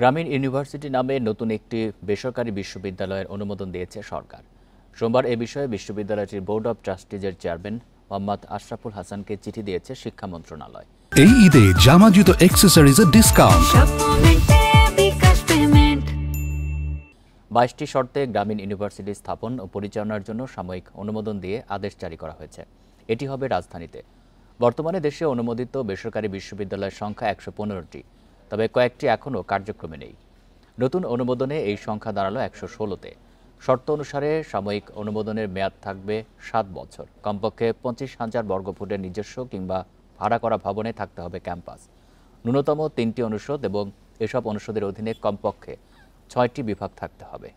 গ্রামীণ ইউনিভার্সিটি নামে নতুন একটি বেসরকারি বিশ্ববিদ্যালয়ের অনুমোদন দিয়েছে সরকার। সোমবার এ বিষয়ে বিশ্ববিদ্যালয়টির বোর্ড অব ট্রাস্টিজের চেয়ারম্যান মোহাম্মদ আশরাফুল হাসানকে চিঠি দিয়েছে শিক্ষা মন্ত্রণালয়। এই ঈদে জামা জুতো অ্যাক্সেসরিজের ডিসকাউন্ট। 22টি শর্তে গ্রামীণ ইউনিভার্সিটি স্থাপন ও পরিচালনার জন্য সাময়িক অনুমোদন দিয়ে আদেশ জারি করা হয়েছে। এটি হবে রাজধানীতে। বর্তমানে দেশে অনুমোদিত বেসরকারি বিশ্ববিদ্যালয়ের সংখ্যা 115টি, তবে কয়েকটি এখনও কার্যক্রমে নেই। নতুন অনুমোদনে এই সংখ্যা দাঁড়ালো 116-তে। শর্ত অনুসারে সাময়িক অনুমোদনের মেয়াদ থাকবে 7 বছর। কমপক্ষে 25,000 বর্গফুটের নিজস্ব কিংবা ভাড়া করা ভবনে থাকতে হবে ক্যাম্পাস। ন্যূনতম 3টি অনুষদ এবং এসব অনুষদের অধীনে কমপক্ষে 6টি বিভাগ থাকতে হবে।